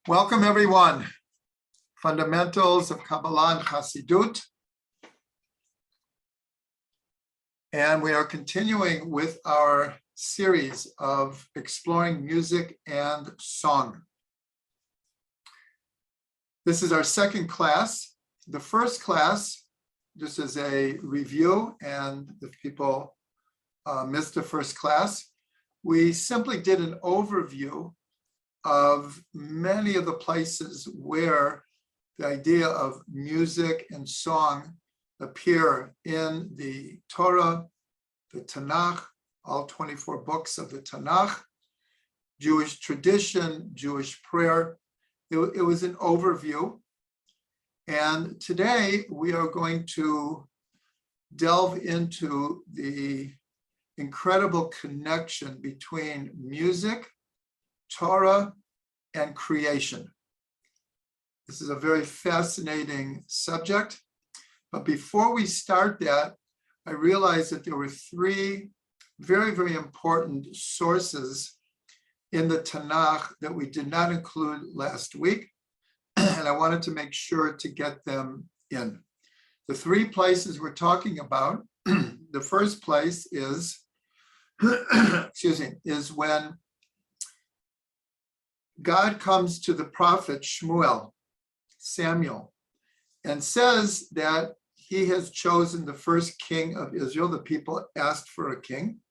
Welcome, everyone. Fundamentals of Kabbalah and Chassidut. And we are continuing with our series of exploring music and song. This is our second class. The first class, just as a review, and if people missed the first class, we simply did an overview of many of the places where the idea of music and song appear in the Torah, the Tanakh, all 24 books of the Tanakh, Jewish tradition, Jewish prayer. It was an overview. And today we are going to delve into the incredible connection between music, Torah, and creation. This is a very fascinating subject. But before we start that, I realized that there were three very, very important sources in the Tanakh that we did not include last week. And I wanted to make sure to get them in. The three places we're talking about, the first place is, is when God comes to the prophet Samuel, and says that he has chosen the first king of Israel. The people asked for a king,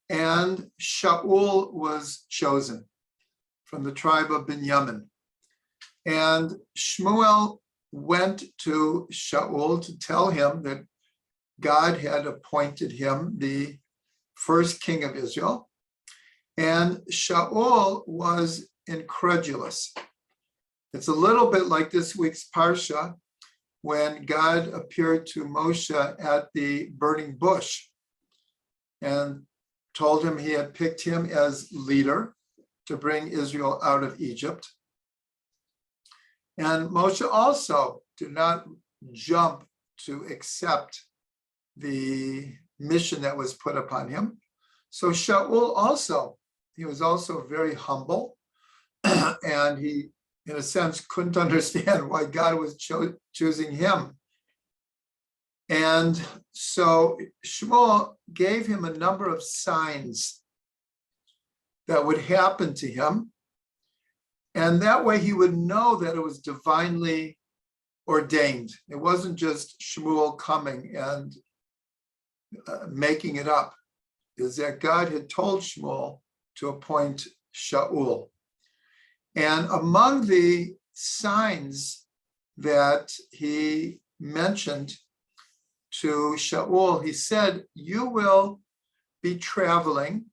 and Shaul was chosen from the tribe of Benjamin. And Shmuel went to Shaul to tell him that God had appointed him the first king of Israel. And Shaul was incredulous. It's a little bit like this week's Parsha when God appeared to Moshe at the burning bush and told him he had picked him as leader to bring Israel out of Egypt. And Moshe also did not jump to accept the mission that was put upon him. So Shaul also, he was also very humble. And he, in a sense, couldn't understand why God was choosing him. And so Shmuel gave him a number of signs that would happen to him. And that way he would know that it was divinely ordained. It wasn't just Shmuel coming and making it up. It was that God had told Shmuel to appoint Shaul. And among the signs that he mentioned to Shaul, he said, you will be traveling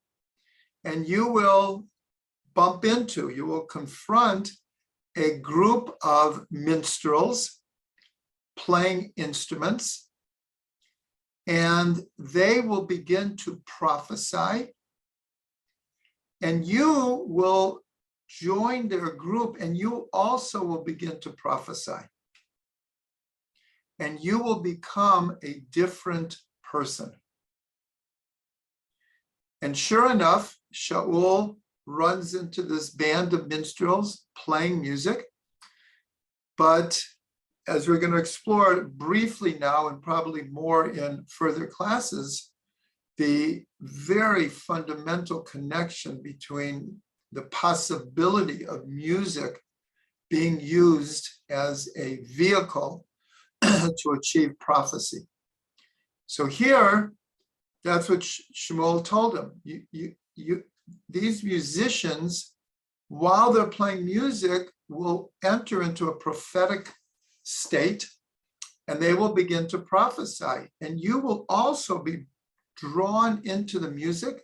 and you will you will confront a group of minstrels playing instruments, and they will begin to prophesy, and you will join their group, and you also will begin to prophesy. And you will become a different person. And sure enough, Shaul runs into this band of minstrels playing music. But as we're going to explore briefly now, and probably more in further classes, the very fundamental connection between the possibility of music being used as a vehicle to achieve prophecy. So here, that's what Shmuel told him. These musicians, while they're playing music, will enter into a prophetic state, and they will begin to prophesy. And you will also be drawn into the music,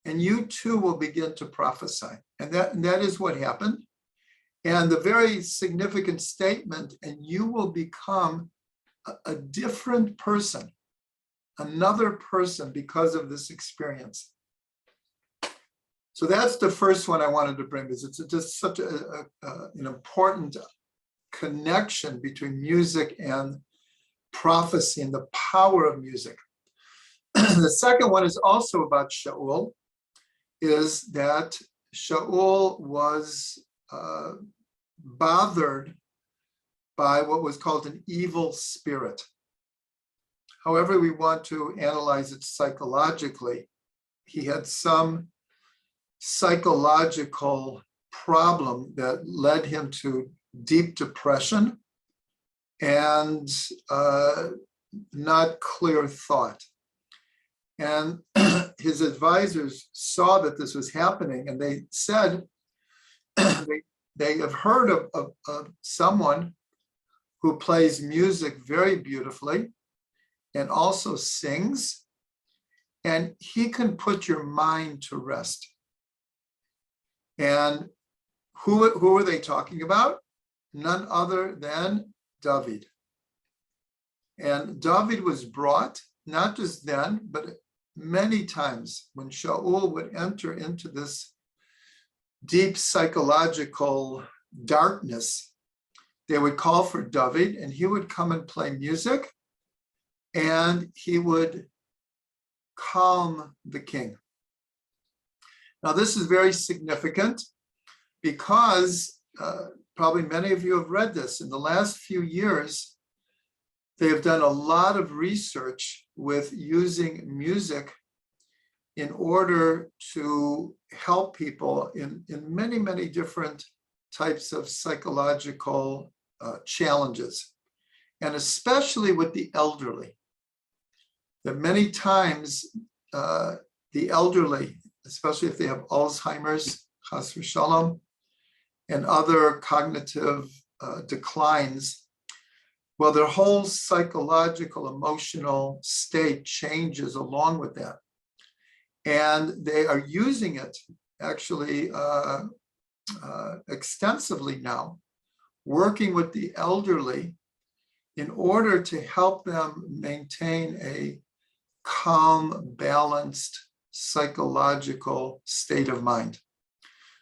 and you too will begin to prophesy. And that is what happened. And the very significant statement, and you will become a different person, another person because of this experience. So that's the first one I wanted to bring, because it's just such an important connection between music and prophecy and the power of music. The second one is also about Shaul, is that Shaul was bothered by what was called an evil spirit. However we want to analyze it psychologically, he had some psychological problem that led him to deep depression and not clear thought. And his advisors saw that this was happening, and they said they have heard of someone who plays music very beautifully and also sings, and he can put your mind to rest. And who are they talking about? None other than David. And David was brought, not just then, but many times when Shaul would enter into this deep psychological darkness, they would call for David, and he would come and play music, and he would calm the king. Now, this is very significant because probably many of you have read this. In the last few years, they have done a lot of research with using music in order to help people in many, many different types of psychological challenges, and especially with the elderly. That many times the elderly, especially if they have Alzheimer's, chas v'shalom, and other cognitive declines, well, their whole psychological, emotional state changes along with that. And they are using it actually extensively now, working with the elderly in order to help them maintain a calm, balanced, psychological state of mind.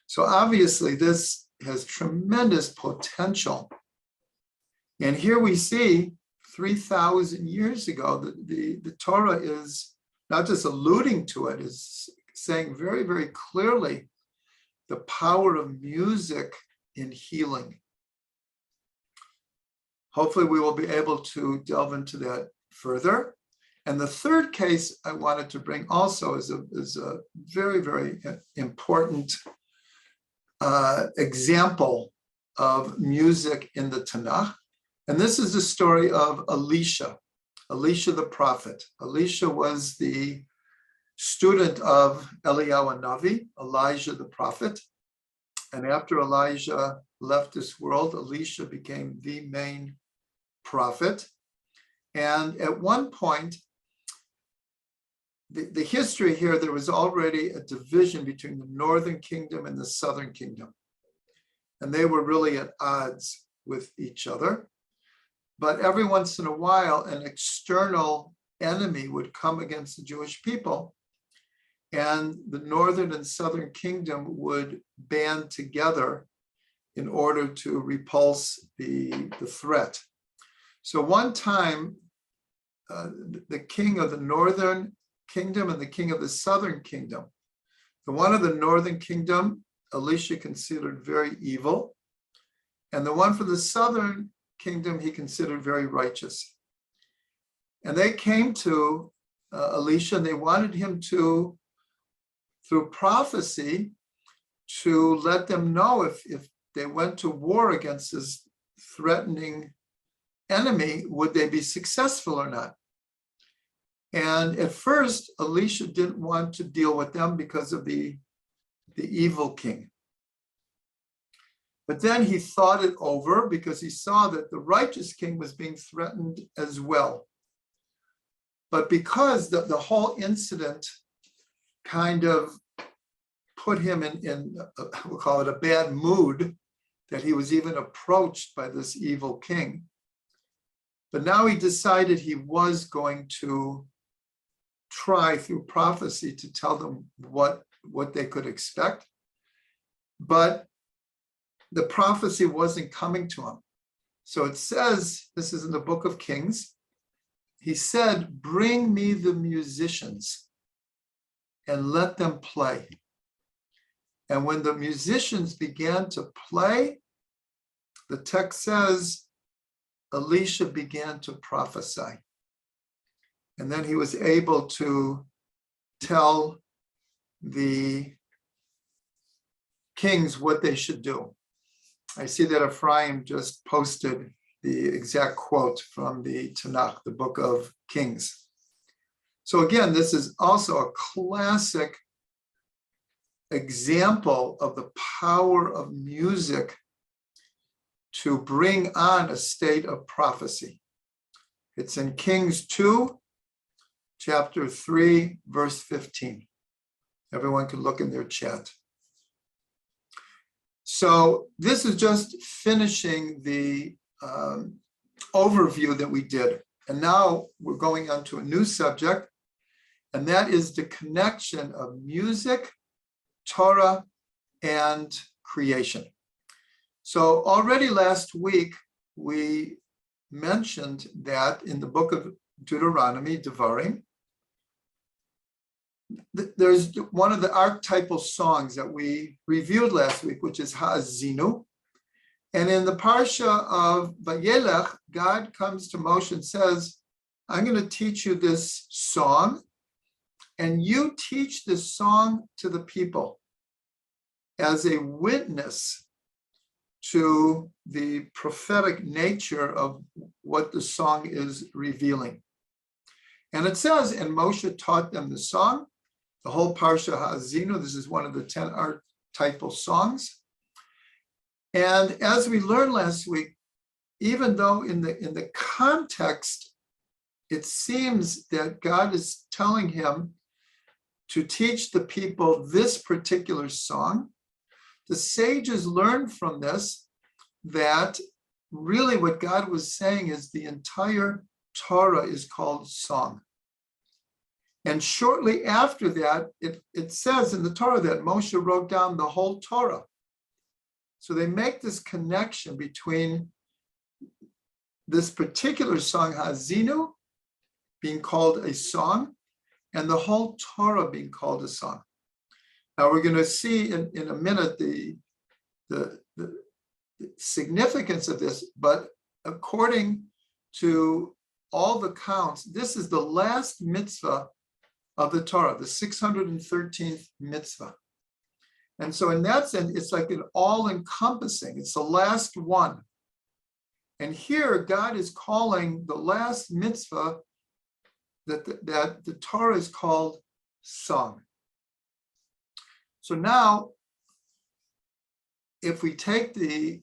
So obviously this has tremendous potential. And here we see 3,000 years ago, the Torah is not just alluding to it, is saying very, very clearly the power of music in healing. Hopefully we will be able to delve into that further. And the third case I wanted to bring also is a very, very important example of music in the Tanakh. And this is the story of Elisha the prophet. Elisha was the student of Eliyahu Navi, Elijah the prophet. And after Elijah left this world, Elisha became the main prophet. And at one point, the history here, there was already a division between the northern kingdom and the southern kingdom. And they were really at odds with each other. But every once in a while, an external enemy would come against the Jewish people, and the northern and southern kingdom would band together in order to repulse the threat. So one time, the king of the northern kingdom and the king of the southern kingdom, the one of the northern kingdom, Elisha considered very evil, and the one for the southern kingdom he considered very righteous. And they came to Elisha, and they wanted him to, through prophecy, to let them know if they went to war against this threatening enemy, would they be successful or not? And at first, Elisha didn't want to deal with them because of the evil king. But then he thought it over because he saw that the righteous king was being threatened as well. But because the whole incident kind of put him in we'll call it a bad mood, that he was even approached by this evil king. But now he decided he was going to try through prophecy to tell them what they could expect. But the prophecy wasn't coming to him. So it says, this is in the book of Kings, he said, "Bring me the musicians and let them play." And when the musicians began to play, the text says Elisha began to prophesy. And then he was able to tell the kings what they should do. I see that Ephraim just posted the exact quote from the Tanakh, the book of Kings. So again, this is also a classic example of the power of music to bring on a state of prophecy. It's in Kings 2, chapter 3, verse 15. Everyone can look in their chat. So this is just finishing the overview that we did. And now we're going on to a new subject, and that is the connection of music, Torah, and creation. So already last week, we mentioned that in the book of Deuteronomy, Devarim, there's one of the archetypal songs that we reviewed last week, which is Ha'azinu. And in the Parsha of Vayelech, God comes to Moshe and says, I'm going to teach you this song, and you teach this song to the people as a witness to the prophetic nature of what the song is revealing. And it says, and Moshe taught them the song, the whole Parsha Ha'azinu. This is one of the 10 archetypal songs. And as we learned last week, even though in the context, it seems that God is telling him to teach the people this particular song, the sages learned from this that really what God was saying is the entire Torah is called song. And shortly after that, it says in the Torah that Moshe wrote down the whole Torah. So they make this connection between this particular song, Ha'azinu, being called a song, and the whole Torah being called a song. Now we're going to see in a minute the significance of this, but according to all the counts, this is the last mitzvah of the Torah, the 613th mitzvah. And so in that sense, it's like an all-encompassing, it's the last one. And here, God is calling the last mitzvah that the Torah is called song. So now, if we take the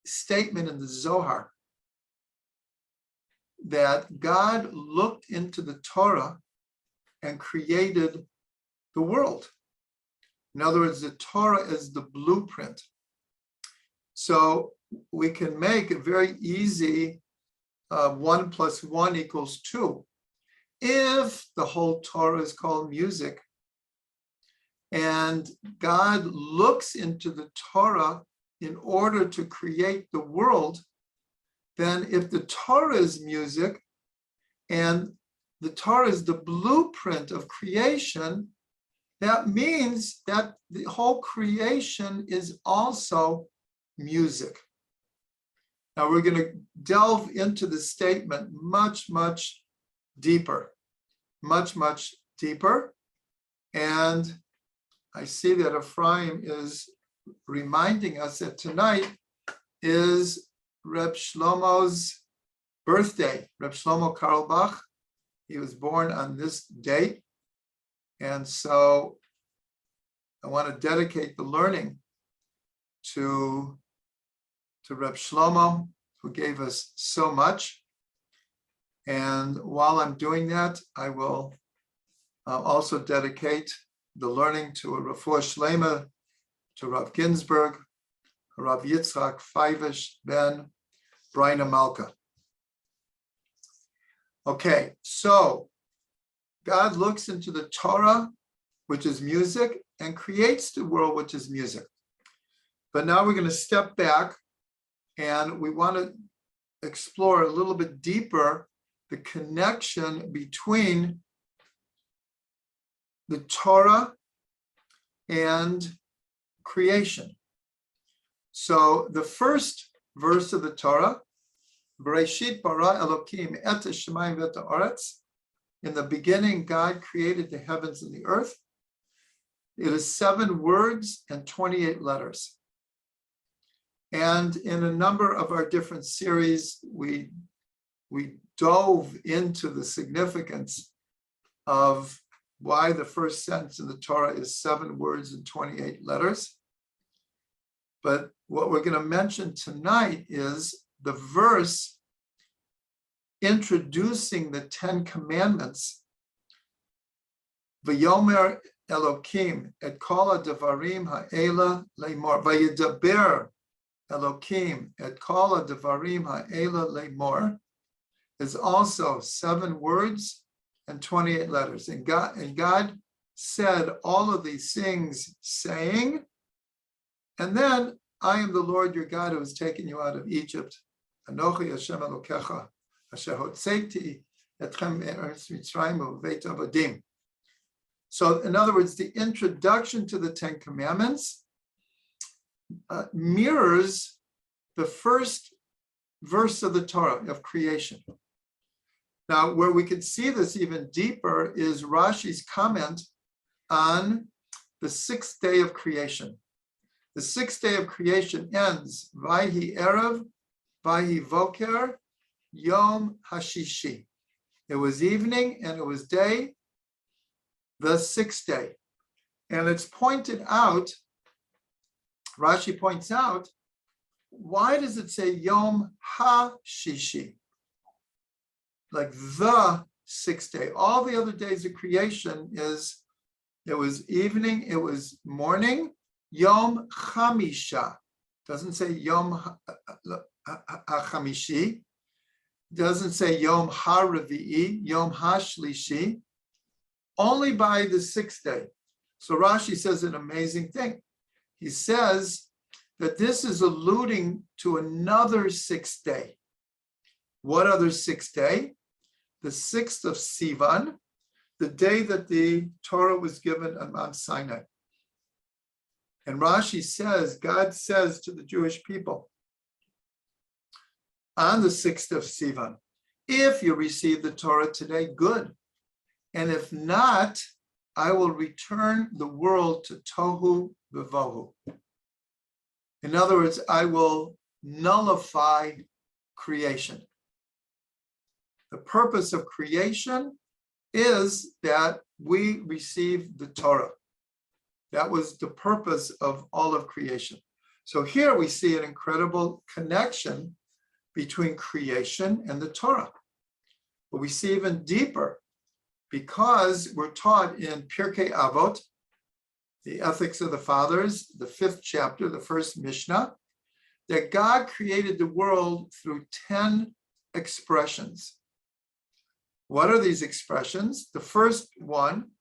statement in the Zohar that God looked into the Torah and created the world. In other words, the Torah is the blueprint. So we can make a very easy 1 + 1 = 2. If the whole Torah is called music, and God looks into the Torah in order to create the world, then if the Torah is music and the Torah is the blueprint of creation, that means that the whole creation is also music. Now we're going to delve into the statement much, much deeper, much, much deeper. And I see that Ephraim is reminding us that tonight is Reb Shlomo's birthday, Reb Shlomo Carlebach. He was born on this date. And so I want to dedicate the learning to Reb Shlomo, who gave us so much. And while I'm doing that, I will also dedicate the learning to a Refuah Shlema, to Rav Ginsburg, Rav Yitzchak Feivish ben Braina Malka. Okay, so God looks into the Torah, which is music, and creates the world, which is music. But now we're going to step back and we want to explore a little bit deeper the connection between the Torah and creation. So the first verse of the Torah. Bereshit bara Elokim et hashamayim v'et haaretz. In the beginning, God created the heavens and the earth. It is 7 words and 28 letters. And in a number of our different series, we dove into the significance of why the first sentence in the Torah is 7 words and 28 letters. But what we're going to mention tonight is the verse introducing the 10 commandments. V'yomer Elokim et kol ha'devarim ha'ela le'mor. V'yidaber Elokim et kol ha'devarim ha'ela le'mor is also 7 words and 28 letters. And God said all of these things, saying, and then, I am the Lord your God who has taken you out of Egypt. Anochi Hashem Elokecha, asher hotzeiti etchem me'eretz Mitzrayim u'beit avodim. So, in other words, the introduction to the 10 Commandments mirrors the first verse of the Torah of creation. Now, where we can see this even deeper is Rashi's comment on the 6th day of creation. The 6th day of creation ends, Vayhi Erev, Vayhi Voker, Yom Hashishi. It was evening and it was day, the 6th day. And it's pointed out, Rashi points out, why does it say Yom HaShishi? Like the 6th day. All the other days of creation it was evening, it was morning, Yom Chamisha. Doesn't say Yom HaChamishi. Doesn't say Yom HaRavi'i, Yom HaShlishi. Only by the 6th day. So Rashi says an amazing thing. He says that this is alluding to another 6th day. What other 6th day? The 6th of Sivan, the day that the Torah was given on Mount Sinai. And Rashi says, God says to the Jewish people, on the 6th of Sivan, if you receive the Torah today, good. And if not, I will return the world to tohu v'vohu. In other words, I will nullify creation. The purpose of creation is that we receive the Torah. That was the purpose of all of creation. So here we see an incredible connection between creation and the Torah. But we see even deeper because we're taught in Pirkei Avot, the Ethics of the Fathers, the 5th chapter, the first Mishnah, that God created the world through 10 expressions. What are these expressions? The first one,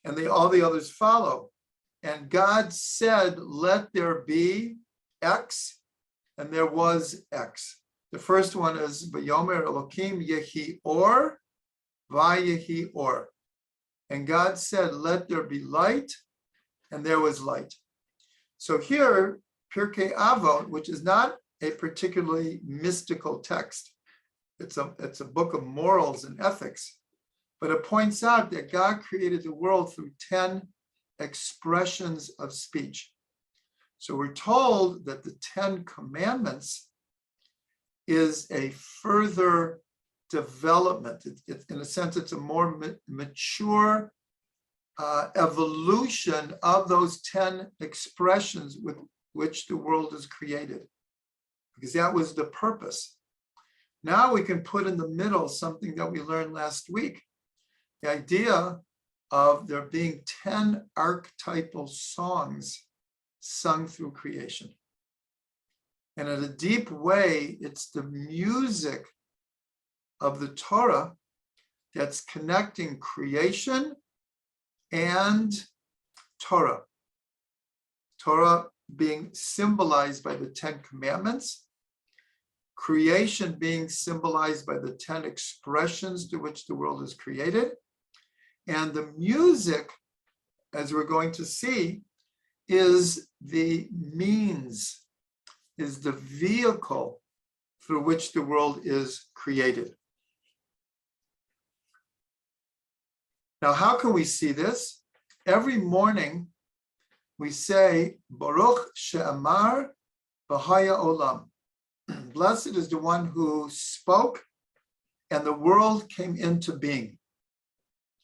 and all the others follow. And God said, let there be X, and there was X. The first one is, V'yomer Elokim yehi or, v'yehi or. And God said, let there be light, and there was light. So here, Pirkei Avot, which is not a particularly mystical text, it's a book of morals and ethics, but it points out that God created the world through 10 expressions of speech. So we're told that the 10 Commandments is a further development. In a sense, it's a more mature evolution of those 10 expressions with which the world is created, because that was the purpose. Now we can put in the middle something that we learned last week, the idea of there being 10 archetypal songs sung through creation. And in a deep way, it's the music of the Torah that's connecting creation and Torah. Torah being symbolized by the 10 Commandments, creation being symbolized by the 10 expressions to which the world is created, and the music, as we're going to see, is the means, is the vehicle through which the world is created. Now, how can we see this? Every morning we say, Baruch she'amar v'haya olam. Blessed is the one who spoke and the world came into being.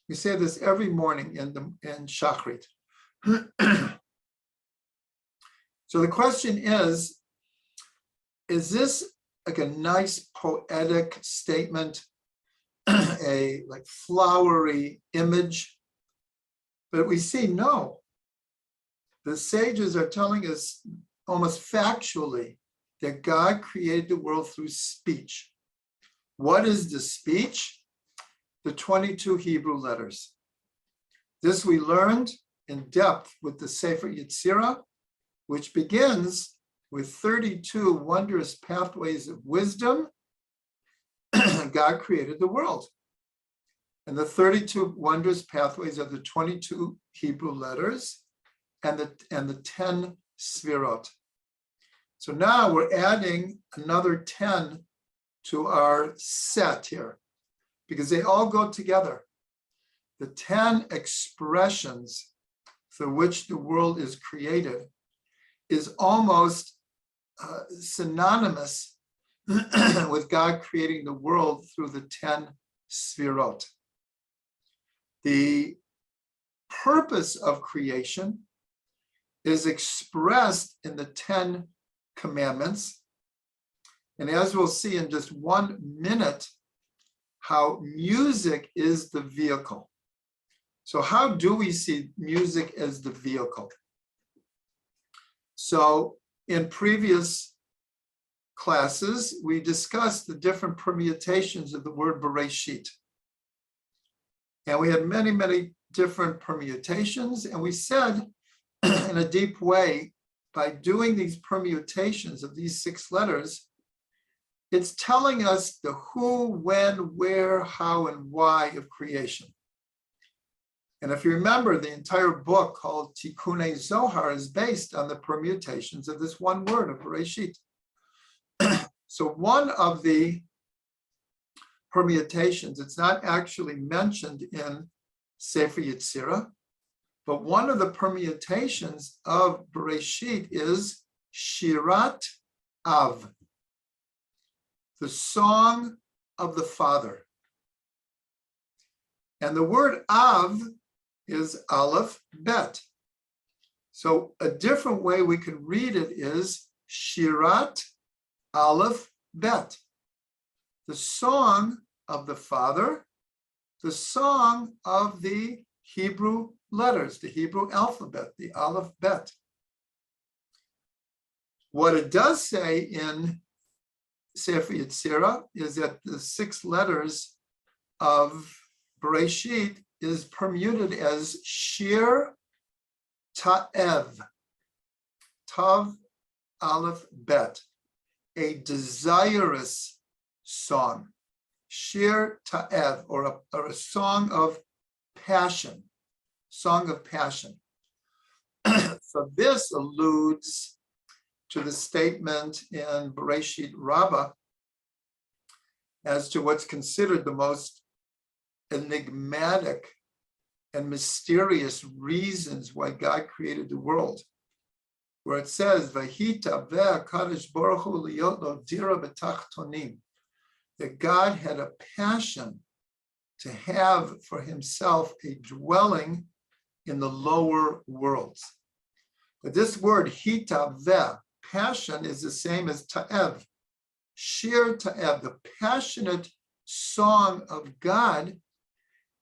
We say this every morning in Shachrit. So the question is this like a nice poetic statement, a like flowery image? But we see no. The sages are telling us almost factually that God created the world through speech. What is the speech? The 22 Hebrew letters. This we learned in depth with the Sefer Yetzirah, which begins with 32 wondrous pathways of wisdom. God created the world. And the 32 wondrous pathways are the 22 Hebrew letters and the 10 Sfirot. So now we're adding another 10 to our set here, because they all go together. The 10 expressions through which the world is created is almost synonymous with God creating the world through the 10 Sfirot. The purpose of creation is expressed in the 10 commandments. And as we'll see in just 1 minute, how music is the vehicle. So how do we see music as the vehicle? So in previous classes, we discussed the different permutations of the word Bereshit. And we had many, many different permutations. And we said in a deep way, by doing these permutations of these 6 letters, it's telling us the who, when, where, how, and why of creation. And if you remember, the entire book called Tikkunei Zohar is based on the permutations of this one word of Bereshit. So one of the permutations, it's not actually mentioned in Sefer Yetzirah, but one of the permutations of Bereshit is Shirat Av, the song of the Father. And the word Av is Aleph Bet. So a different way we can read it is Shirat Aleph Bet, the song of the Father, the song of the Hebrew letters, the Hebrew alphabet, the Aleph Bet. What it does say in Sefer Yetzirah is that the 6 letters of Bereshit is permuted as Shir Ta'ev, Tav Aleph Bet, a desirous song. Shir Ta'ev, or a song of passion, song of passion. So this alludes to the statement in Bereshit Rabbah as to what's considered the most enigmatic and mysterious reasons why God created the world, where it says, "Vayita ve'akadosh baruch hu liyot lo dira b'tachtonim," that God had a passion to have for himself a dwelling in the lower worlds. But this word hita ve, passion, is the same as ta'ev. Shir ta'ev, the passionate song of God,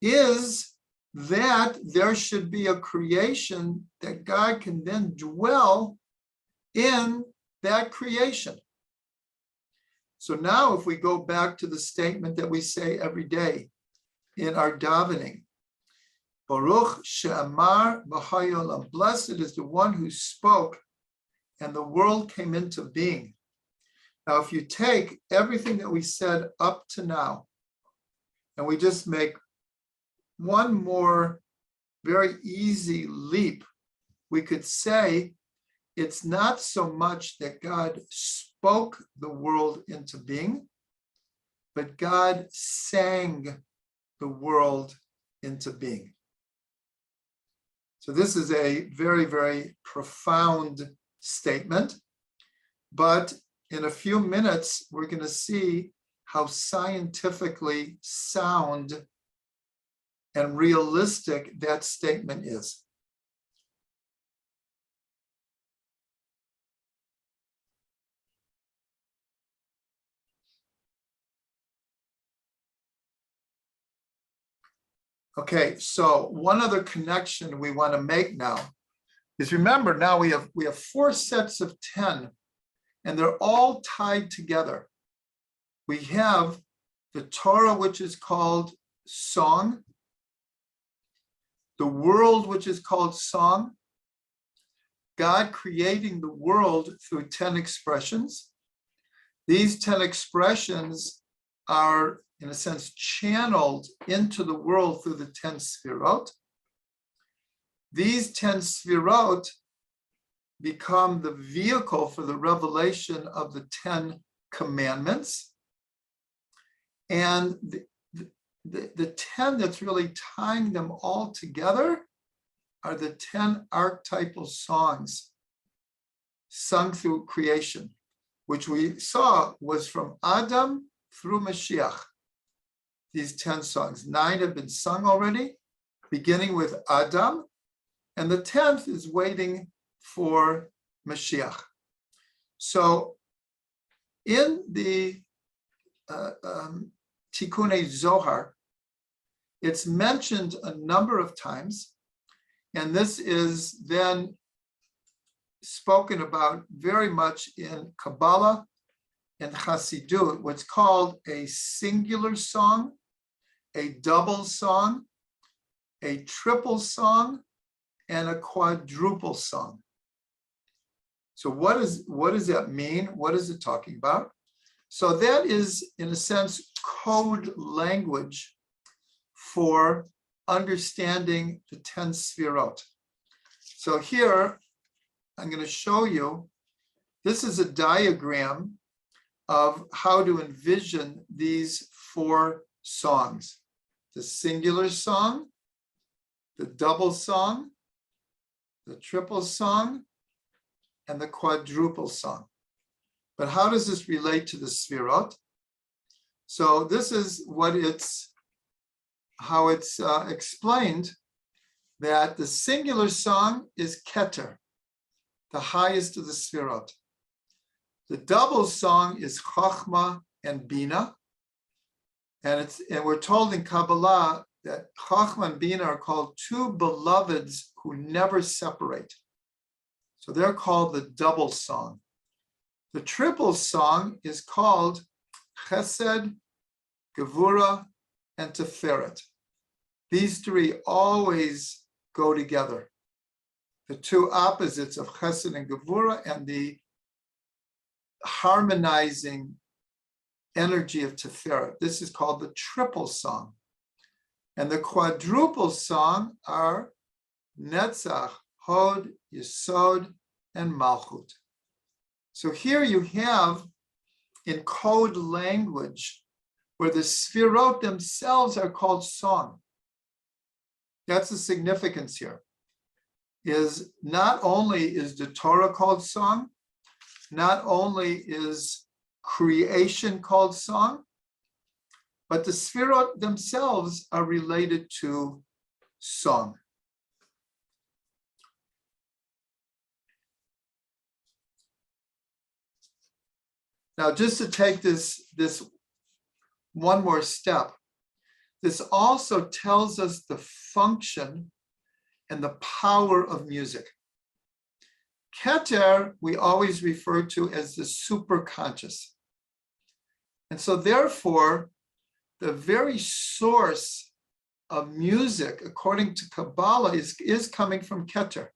is that there should be a creation that God can then dwell in that creation. So now if we go back to the statement that we say every day in our davening, Baruch she'amar v'haya olam, blessed is the one who spoke and the world came into being. Now, if you take everything that we said up to now, and we just make one more very easy leap, we could say it's not so much that God spoke the world into being, but God sang the world into being. So this is a very, very profound statement. But in a few minutes, we're going to see how scientifically sound and realistic that statement is. Okay, so one other connection we want to make now is, remember, now we have 4 sets of 10, and they're all tied together. We have the Torah, which is called song, the world, which is called song, God creating the world through 10 expressions. These 10 expressions are, in a sense, channeled into the world through the 10 sfirot. These 10 sfirot become the vehicle for the revelation of the 10 commandments. And the 10 that's really tying them all together are the 10 archetypal songs sung through creation, which we saw was from Adam through Mashiach. These 10 songs, 9 have been sung already, beginning with Adam, and the 10th is waiting for Mashiach. So in the Tikkunei Zohar, it's mentioned a number of times, and this is then spoken about very much in Kabbalah and Chassidut, what's called a singular song, a double song, a triple song, and a quadruple song. So what does that mean? What is it talking about? So that is, in a sense, code language for understanding the 10 sfirot. So here, I'm going to show you, this is a diagram of how to envision these 4 songs: the singular song, the double song, the triple song, and the quadruple song. But how does this relate to the sfirot? So this is how it's explained, that the singular song is Keter, the highest of the sfirot. The double song is Chachma and Bina, and we're told in Kabbalah that Chachma and Bina are called 2 beloveds who never separate. So they're called the double song. The triple song is called Chesed, Gevura, and Tiferet. These 3 always go together. The 2 opposites of Chesed and Gevura, and the harmonizing energy of Tiferet. This is called the triple song. And the quadruple song are Netzach, Hod, Yesod, and Malchut. So here you have, in code language, where the sfirot themselves are called song. That's the significance here. Is not only is the Torah called song, not only is creation called song, but the sfirot themselves are related to song. Now, just to take this one more step, this also tells us the function and the power of music. Keter, we always refer to as the superconscious. And so therefore, the very source of music, according to Kabbalah, is coming from Keter.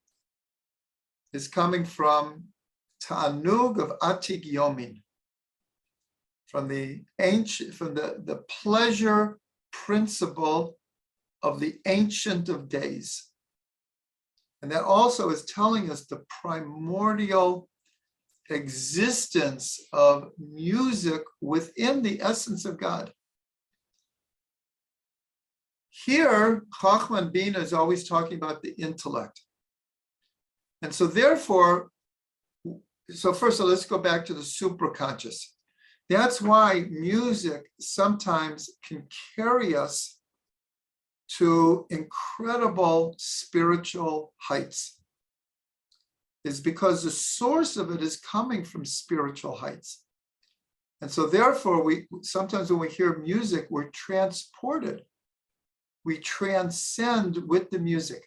Is coming from Ta'anug of Atik Yomin, from the pleasure principle of the Ancient of Days. And that also is telling us the primordial existence of music within the essence of God. Here, Chachma and Bina is always talking about the intellect. And so therefore, first of all, let's go back to the supraconscious. That's why music sometimes can carry us to incredible spiritual heights, is because the source of it is coming from spiritual heights. And so therefore, sometimes when we hear music, we're transported. We transcend with the music.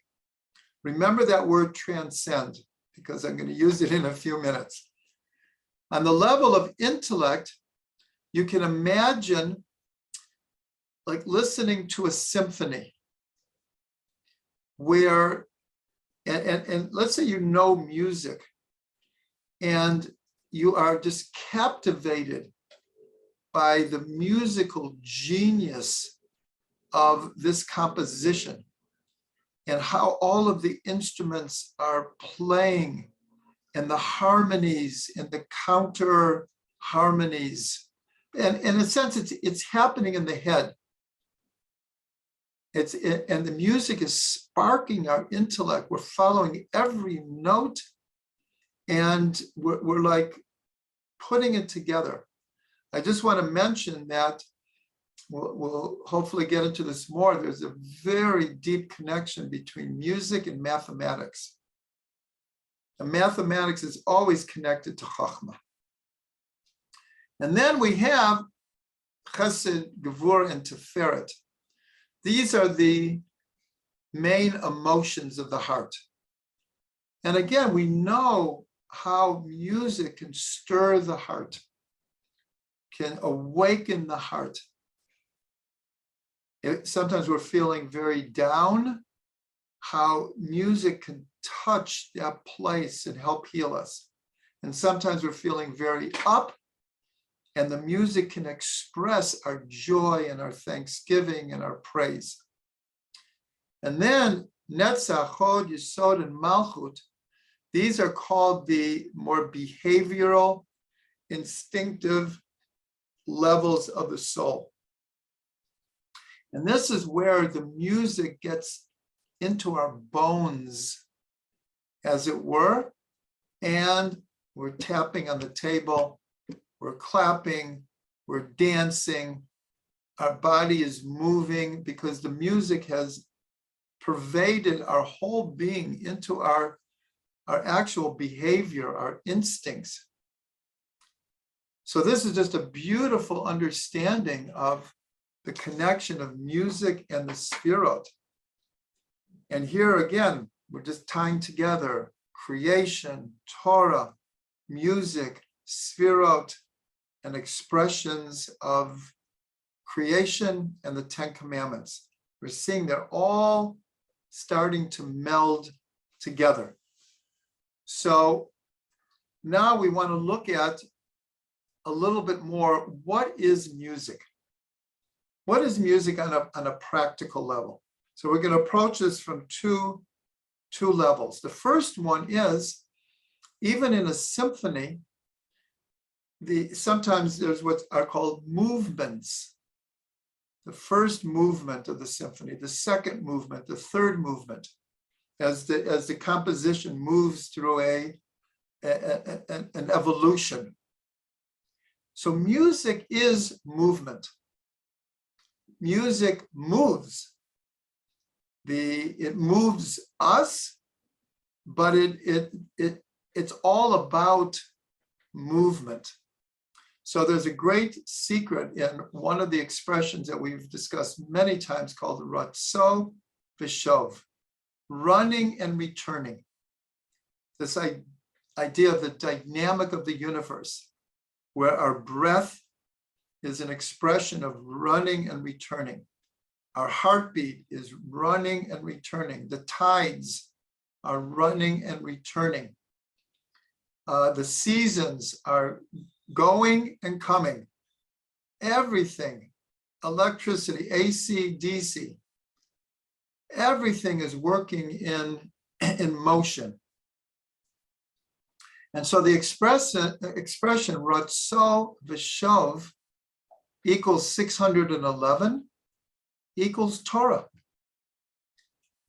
Remember that word transcend, because I'm going to use it in a few minutes. On the level of intellect, you can imagine like listening to a symphony where, and let's say you know music and you are just captivated by the musical genius of this composition and how all of the instruments are playing and the harmonies and the counter harmonies. And in a sense, it's happening in the head. And the music is sparking our intellect. We're following every note and we're like putting it together. I just want to mention that we'll hopefully get into this more. There's a very deep connection between music and mathematics. And mathematics is always connected to Chachma. And then we have Chesed, Gevur, and Tiferet. These are the main emotions of the heart. And again, we know how music can stir the heart, can awaken the heart. Sometimes we're feeling very down, how music can touch that place and help heal us. And sometimes we're feeling very up, and the music can express our joy and our thanksgiving and our praise. And then Netzach, Hod, Yesod, and Malchut, these are called the more behavioral, instinctive levels of the soul. And this is where the music gets into our bones, as it were, and we're tapping on the table, we're clapping, we're dancing, our body is moving because the music has pervaded our whole being into our actual behavior, our instincts. So this is just a beautiful understanding of the connection of music and the Sefirot. And here again, we're just tying together creation, Torah, music, Sefirot, and expressions of creation and the Ten Commandments. We're seeing they're all starting to meld together. So now we want to look at a little bit more, what is music? What is music on a practical level? So we're going to approach this from two levels. The first one is, even in a symphony, sometimes there's what are called movements. The first movement of the symphony, the second movement, the third movement, as the composition moves through an evolution. So music is movement. Music moves. It moves us, but it's all about movement. So there's a great secret in one of the expressions that we've discussed many times called ratso v'shov, running and returning. This idea of the dynamic of the universe, where our breath is an expression of running and returning. Our heartbeat is running and returning. The tides are running and returning. The seasons are going and coming. Everything, electricity, AC, DC, everything is working in in motion. And so the expression Ratso V'Shov equals 611 equals Torah.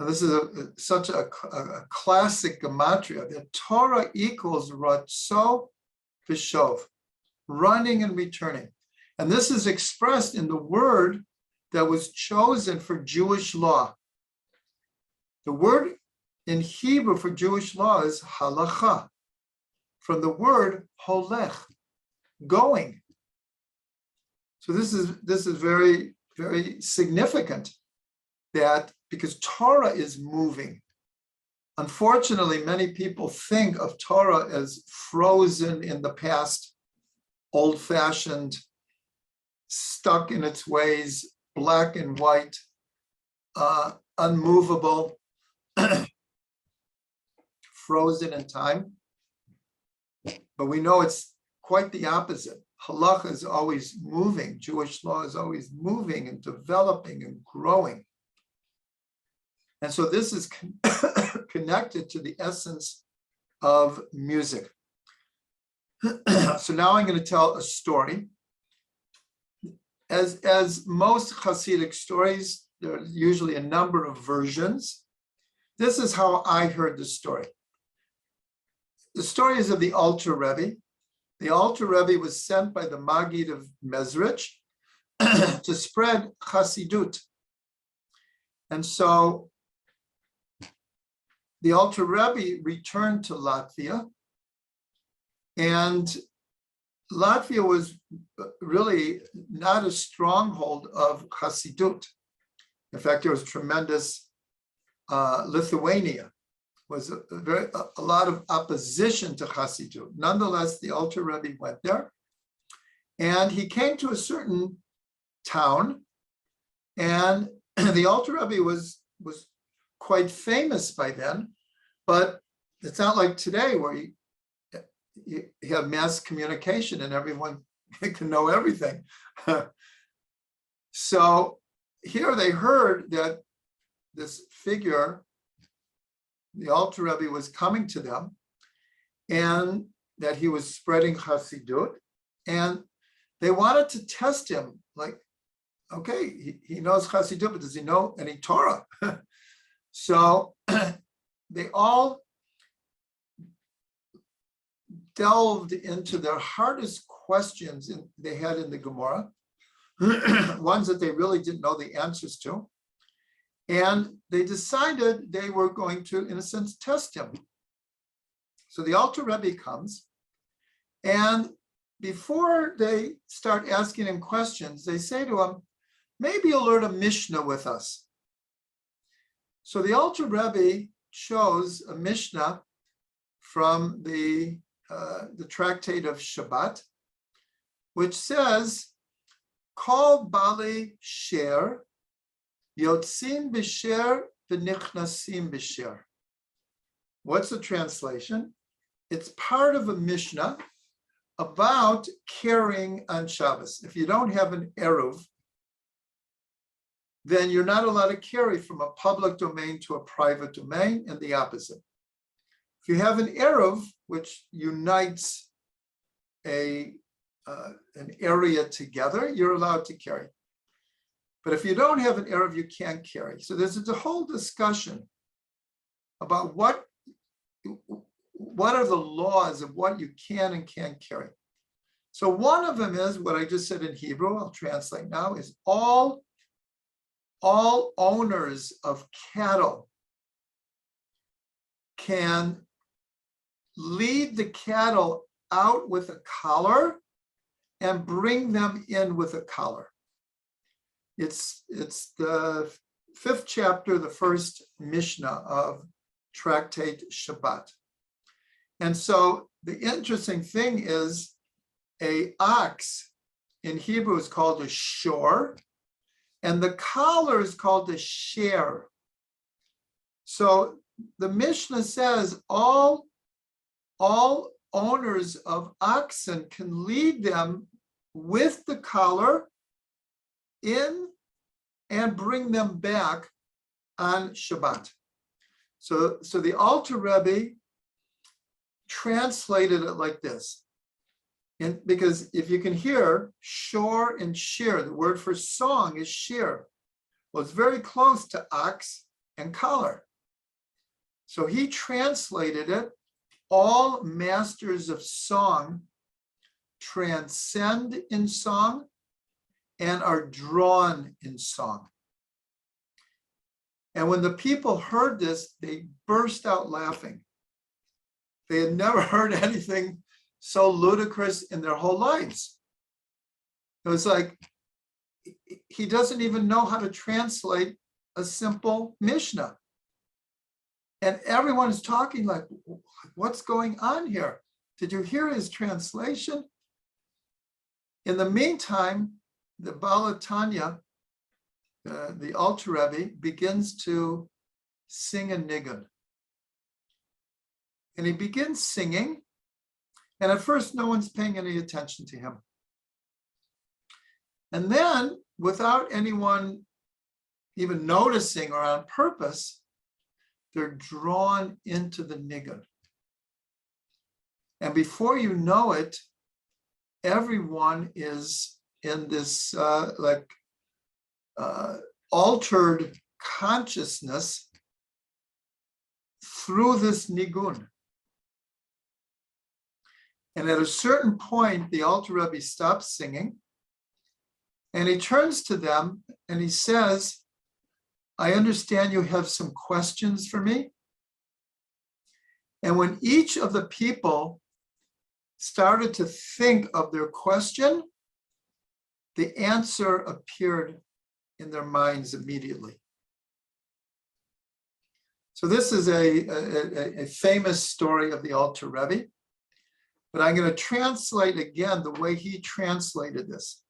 Now this is such a classic gematria. The Torah equals Ratso V'Shov, running and returning. And this is expressed in the word that was chosen for Jewish law. The word in Hebrew for Jewish law is halacha, from the word holech, going. So this is very, very significant, that because Torah is moving. Unfortunately, many people think of Torah as frozen in the past, old-fashioned, stuck in its ways, black and white, unmovable, frozen in time. But we know it's quite the opposite. Halacha is always moving. Jewish law is always moving and developing and growing. And so this is connected to the essence of music. So now I'm going to tell a story. As most Hasidic stories, there are usually a number of versions. This is how I heard the story. The story is of the Alter Rebbe. The Alter Rebbe was sent by the Maggid of Mezrich to spread Chassidut. And so the Alter Rebbe returned to Latvia, and Latvia was really not a stronghold of Chassidut. In fact, there was tremendous Lithuania was a lot of opposition to Chassidut. Nonetheless, the Alter Rebbe went there, and he came to a certain town, and the Alter Rebbe was quite famous by then, but it's not like today where you have mass communication and everyone can know everything. So here they heard that this figure, the Alter Rebbe, was coming to them, and that he was spreading Chassidut, and they wanted to test him, like, okay, he knows Chassidut, but does he know any Torah? So they all delved into their hardest questions they had in the Gemara, ones that they really didn't know the answers to. And they decided they were going to, in a sense, test him. So the Alter Rebbe comes, and before they start asking him questions, they say to him, maybe you'll learn a Mishnah with us. So the Alter Rebbe chose a Mishnah from the tractate of Shabbat, which says, Kol Bali Sher, Yotzin B'Sher V'Nichnasim B'Sher. What's the translation? It's part of a Mishnah about carrying on Shabbos. If you don't have an Eruv, then you're not allowed to carry from a public domain to a private domain, and the opposite. If you have an Eruv, which unites an area together, you're allowed to carry. But if you don't have an Eruv, you can't carry. So there's a whole discussion about what are the laws of what you can and can't carry. So one of them is what I just said in Hebrew, I'll translate now, is all owners of cattle can lead the cattle out with a collar and bring them in with a collar. It's the 5th chapter, the first Mishnah of Tractate Shabbat. And so the interesting thing is a ox in Hebrew is called a shor, and the collar is called a sher. So the Mishnah says all owners of oxen can lead them with the collar in and bring them back on Shabbat. So the Alter Rebbe translated it like this. And because if you can hear shor and shir, the word for song is shir. Well, it's very close to ox and collar. So he translated it, all masters of song transcend in song and are drawn in song. And when the people heard this, they burst out laughing. They had never heard anything so ludicrous in their whole lives. It was like, he doesn't even know how to translate a simple Mishnah. And everyone is talking like, what's going on here? Did you hear his translation? In the meantime, the Baal Tanya, the Alter Rebbe, begins to sing a nigun. And he begins singing, and at first no one's paying any attention to him. And then, without anyone even noticing or on purpose, they're drawn into the nigun. And before you know it, everyone is in this altered consciousness through this nigun. And at a certain point, the Alter Rebbe stops singing, and he turns to them and he says, I understand you have some questions for me. And when each of the people started to think of their question, the answer appeared in their minds immediately. So this is a famous story of the Alter Rebbe, but I'm going to translate again the way he translated this.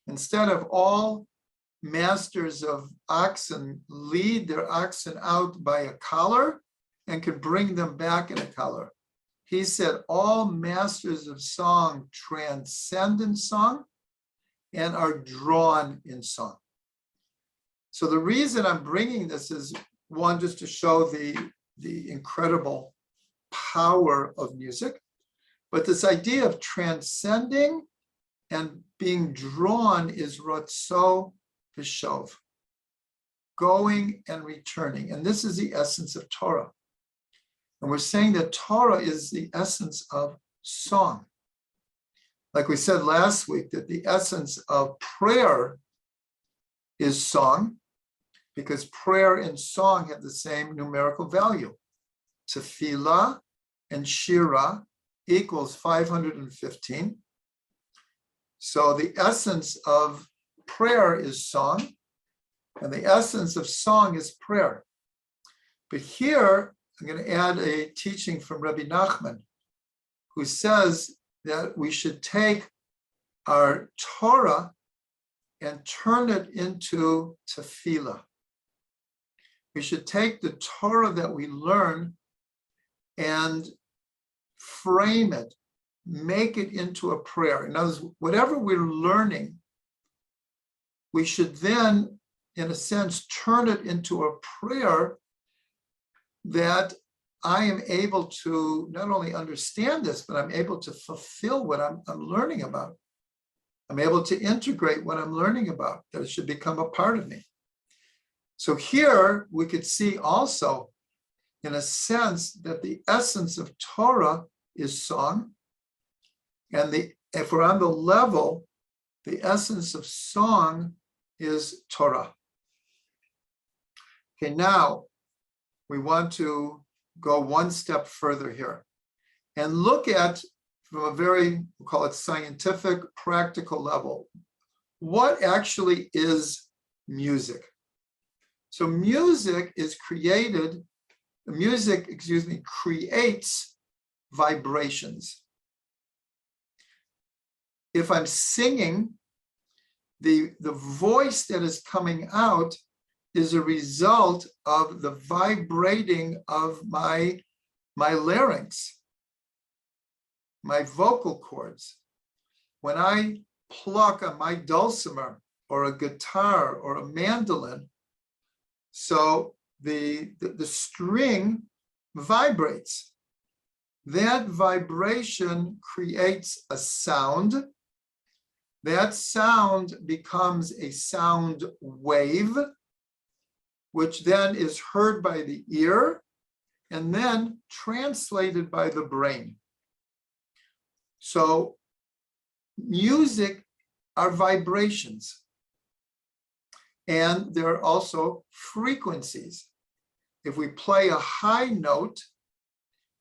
Instead of all masters of oxen lead their oxen out by a collar and can bring them back in a collar, he said all masters of song transcend in song and are drawn in song. So the reason I'm bringing this is, one, just to show the incredible power of music, but this idea of transcending and being drawn is rotso v'shov, going and returning. And this is the essence of Torah. And we're saying that Torah is the essence of song. Like we said last week, that the essence of prayer is song, because prayer and song have the same numerical value. Tefillah and shira equals 515. So the essence of prayer is song, and the essence of song is prayer. But here, I'm going to add a teaching from Rabbi Nachman, who says that we should take our Torah and turn it into tefillah. We should take the Torah that we learn and frame it, make it into a prayer. In other words, whatever we're learning, we should then, in a sense, turn it into a prayer that I am able to not only understand this, but I'm able to fulfill what I'm learning about. I'm able to integrate what I'm learning about, that it should become a part of me. So here we could see also, in a sense, that the essence of Torah is song. And if we're on the level, the essence of song is Torah. Okay, now we want to go one step further here and look at, from a very, we'll call it scientific, practical level, what actually is music. So music creates vibrations. If I'm singing, the voice that is coming out is a result of the vibrating of my larynx, my vocal cords. When I pluck on my dulcimer or a guitar or a mandolin, so the string vibrates. That vibration creates a sound. That sound becomes a sound wave, which then is heard by the ear and then translated by the brain. So music are vibrations, and there are also frequencies. If we play a high note,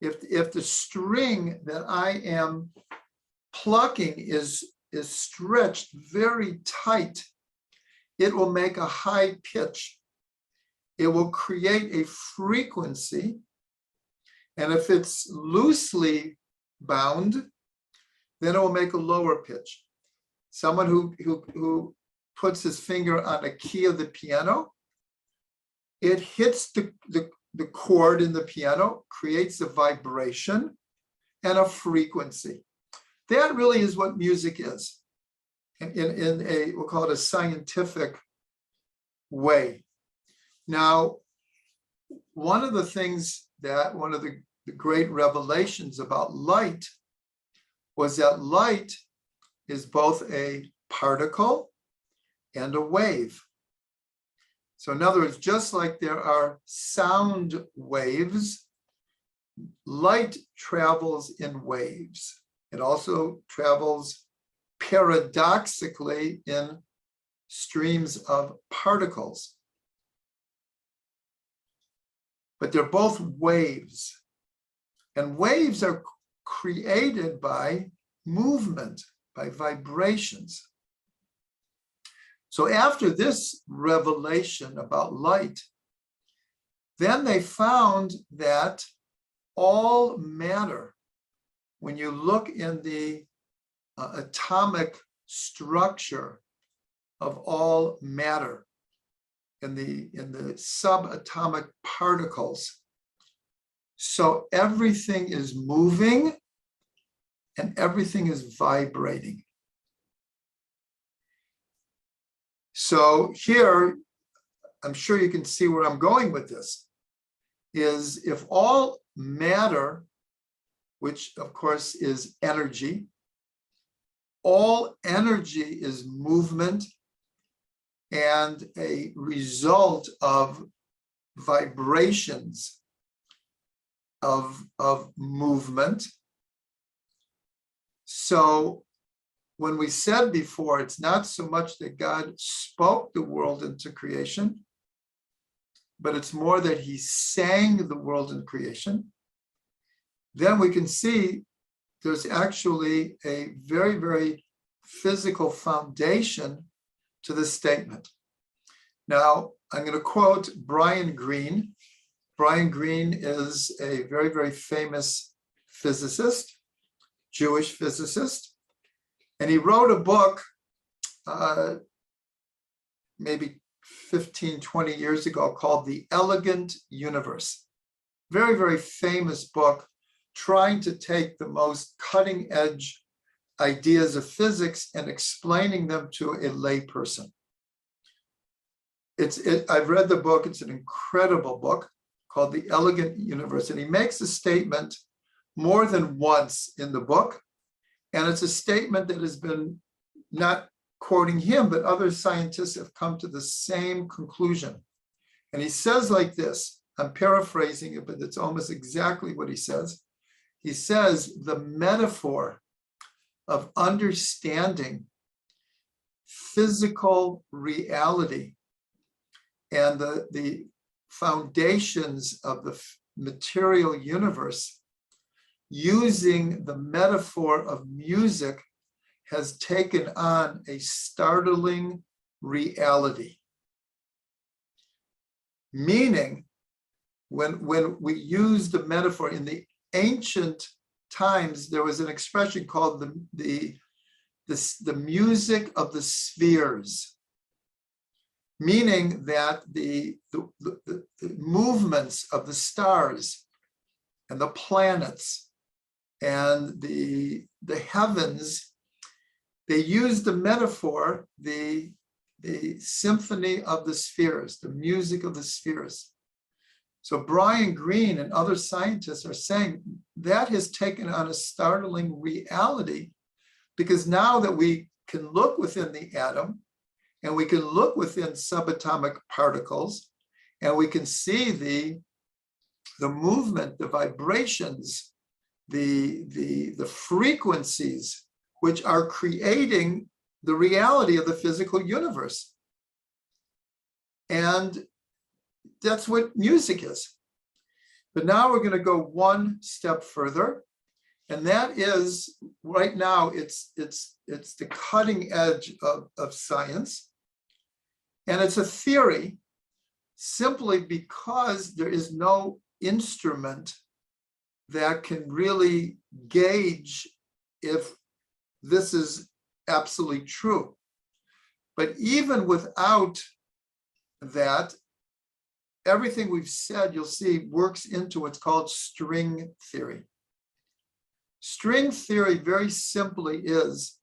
if the string that I am plucking is stretched very tight, it will make a high pitch. It will create a frequency. And if it's loosely bound, then it will make a lower pitch. Someone who puts his finger on a key of the piano, it hits the chord in the piano, creates a vibration and a frequency. That really is what music is in a, we'll call it a scientific way. Now, one of the things that, one of the great revelations about light was that light is both a particle and a wave. So in other words, just like there are sound waves, light travels in waves. It also travels paradoxically in streams of particles. But they're both waves. And waves are created by movement, by vibrations. So after this revelation about light, then they found that all matter, when you look in the atomic structure of all matter, in the subatomic particles, so everything is moving and everything is vibrating. So here, I'm sure you can see where I'm going with this, is if all matter, which of course is energy, all energy is movement and a result of vibrations of movement. So when we said before, it's not so much that God spoke the world into creation, but it's more that he sang the world in creation, then we can see there's actually a very, very physical foundation to this statement. Now, I'm going to quote Brian Greene. Brian Greene is a very, very famous physicist, Jewish physicist, and he wrote a book maybe 15, 20 years ago called The Elegant Universe. Very, very famous book, trying to take the most cutting edge ideas of physics and explaining them to a lay person. I've read the book. It's an incredible book called The Elegant Universe. And he makes a statement more than once in the book. And it's a statement that has been, not quoting him, but other scientists have come to the same conclusion. And he says like this, I'm paraphrasing it, but it's almost exactly what he says. He says, the metaphor of understanding physical reality and the foundations of the material universe, using the metaphor of music, has taken on a startling reality. Meaning, when we use the metaphor in the ancient times, there was an expression called the music of the spheres, meaning that the movements of the stars and the planets and the heavens, they used the metaphor, the symphony of the spheres, the music of the spheres. So Brian Greene and other scientists are saying that has taken on a startling reality, because now that we can look within the atom and we can look within subatomic particles and we can see the movement, the vibrations, the frequencies which are creating the reality of the physical universe. And that's what music is. But now we're going to go one step further, and that is, right now it's the cutting edge of science, and it's a theory simply because there is no instrument that can really gauge if this is absolutely true. But even without that, everything we've said, you'll see, works into what's called string theory. String theory very simply is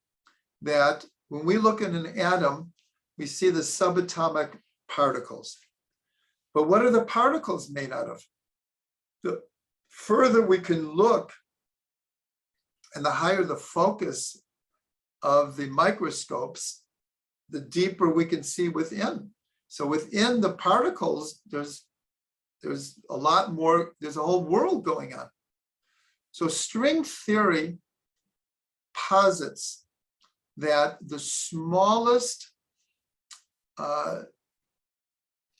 that when we look at an atom, we see the subatomic particles. But what are the particles made out of? The further we can look and the higher the focus of the microscopes, the deeper we can see within. So within the particles, there's a lot more, there's a whole world going on. So string theory posits that the smallest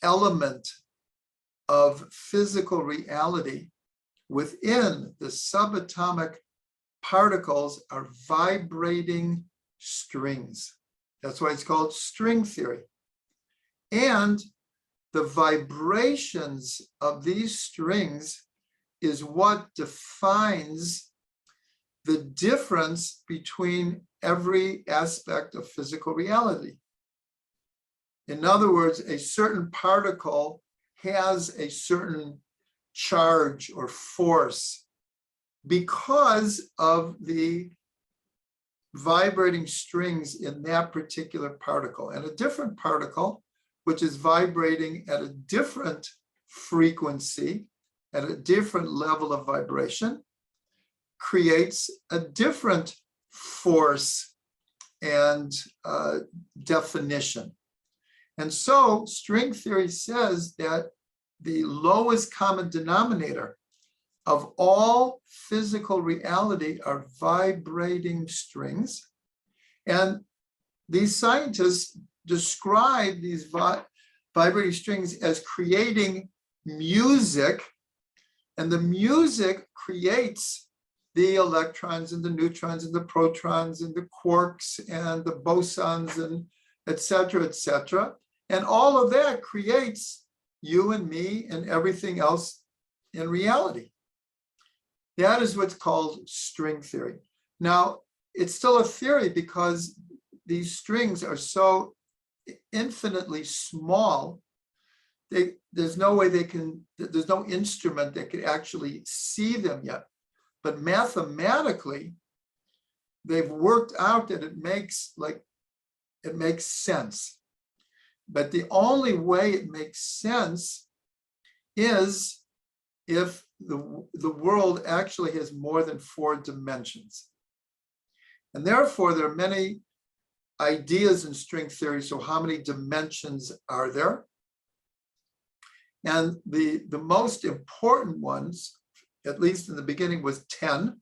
element of physical reality within the subatomic particles are vibrating strings. That's why it's called string theory. And the vibrations of these strings is what defines the difference between every aspect of physical reality. In other words, a certain particle has a certain charge or force because of the vibrating strings in that particular particle. And a different particle, which is vibrating at a different frequency, at a different level of vibration, creates a different force and definition. And so string theory says that the lowest common denominator of all physical reality are vibrating strings. And these scientists describe these vibrating strings as creating music, and the music creates the electrons and the neutrons and the protons and the quarks and the bosons and et cetera, and all of that creates you and me and everything else in reality. That is what's called string theory. Now, it's still a theory because these strings are so infinitely small, there's no way there's no instrument that could actually see them yet. But mathematically, they've worked out that it makes sense. But the only way it makes sense is if the world actually has more than 4 dimensions. And therefore, there are many ideas in string theory. So how many dimensions are there? And the most important ones, at least in the beginning, was 10, of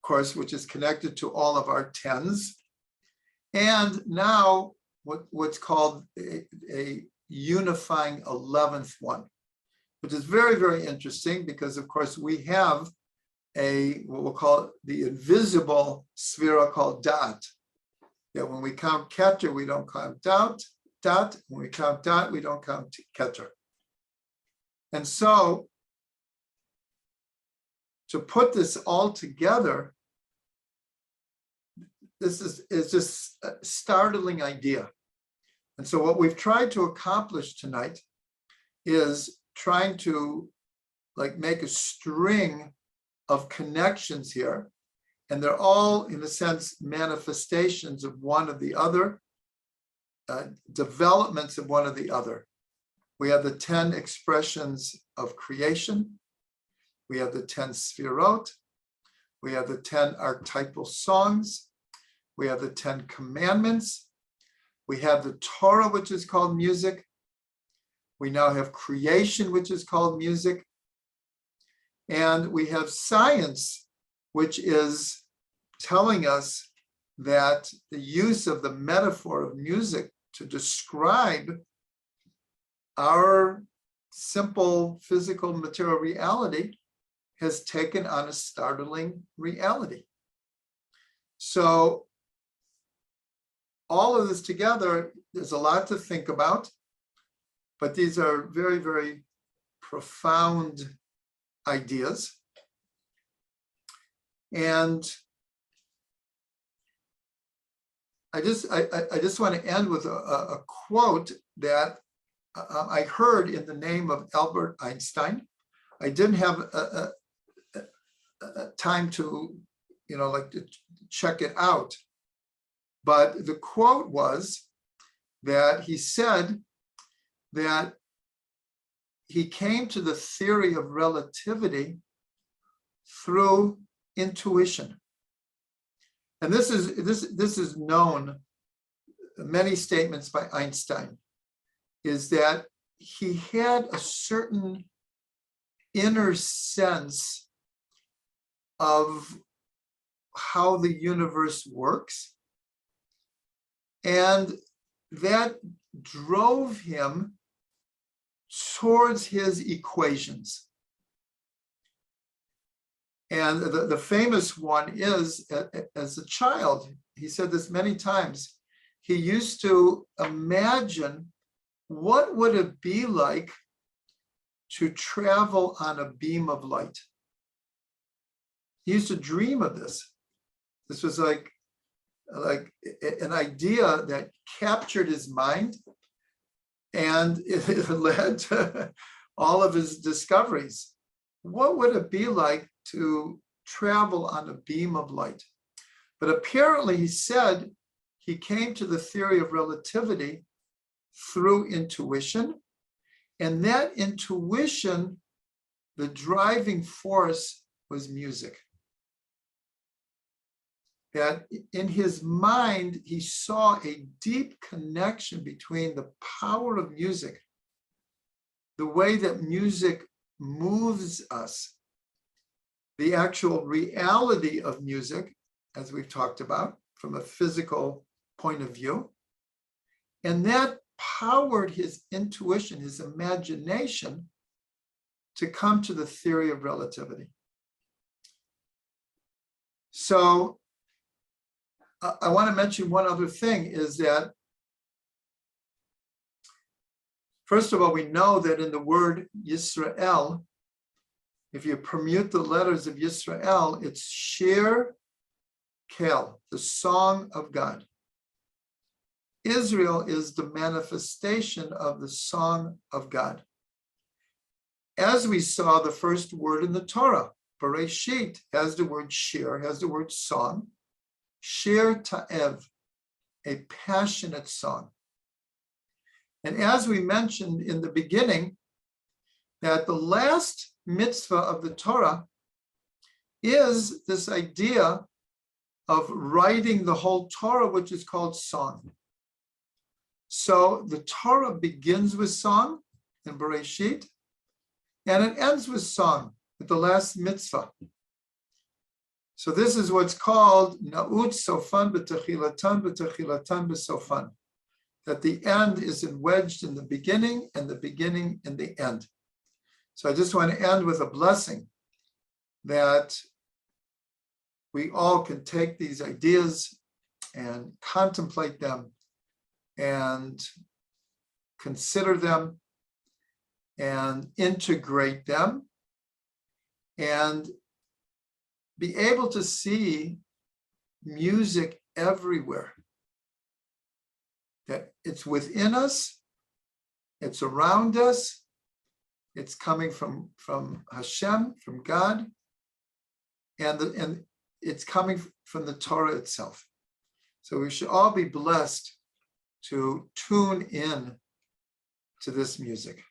course, which is connected to all of our tens. And now what's called a unifying 11th one, which is very, very interesting because, of course, we have what we'll call the invisible sphere called dot. That when we count Keter, we don't count dot. When we count dot, we don't count Keter. And so to put this all together, this is just a startling idea. And so what we've tried to accomplish tonight is trying to make a string of connections here. And they're all, in a sense, manifestations of one of the other, developments of one of the other. We have the 10 expressions of creation. We have the 10 sfirot. We have the 10 archetypal songs. We have the 10 commandments. We have the Torah, which is called music. We now have creation, which is called music. And we have science, which is telling us that the use of the metaphor of music to describe our simple physical material reality has taken on a startling reality. So all of this together, there's a lot to think about, but these are very, very profound ideas. And I just want to end with a quote that I heard in the name of Albert Einstein. I didn't have a time to, to check it out. But the quote was that he said that he came to the theory of relativity through intuition. And this is known, many statements by Einstein, is that he had a certain inner sense of how the universe works. And that drove him towards his equations. And the famous one is, as a child, he said this many times, he used to imagine what would it be like to travel on a beam of light. He used to dream of this. This was like an idea that captured his mind, and it led to all of his discoveries. What would it be like to travel on a beam of light? But apparently, he said he came to the theory of relativity through intuition, and that intuition, the driving force, was music. That in his mind, he saw a deep connection between the power of music, the way that music moves us, the actual reality of music, as we've talked about, from a physical point of view. And that powered his intuition, his imagination, to come to the theory of relativity. So I want to mention one other thing, is that, first of all, we know that in the word Yisrael, if you permute the letters of Yisrael, it's Shir Kel, the song of God. Israel is the manifestation of the song of God. As we saw, the first word in the Torah, Bereshit, has the word shir, has the word song. Shir ta'ev, a passionate song. And as we mentioned in the beginning, that the last mitzvah of the Torah is this idea of writing the whole Torah, which is called song. So the Torah begins with song in Bereshit, and it ends with song, with the last mitzvah. So this is what's called na'ut sofan b'techilatan b'techilatan b'sofan, that the end is wedged in the beginning and the beginning in the end. So I just want to end with a blessing that we all can take these ideas and contemplate them and consider them and integrate them and be able to see music everywhere. That it's within us, it's around us, it's coming from Hashem, from God, and it's coming from the Torah itself. So we should all be blessed to tune in to this music.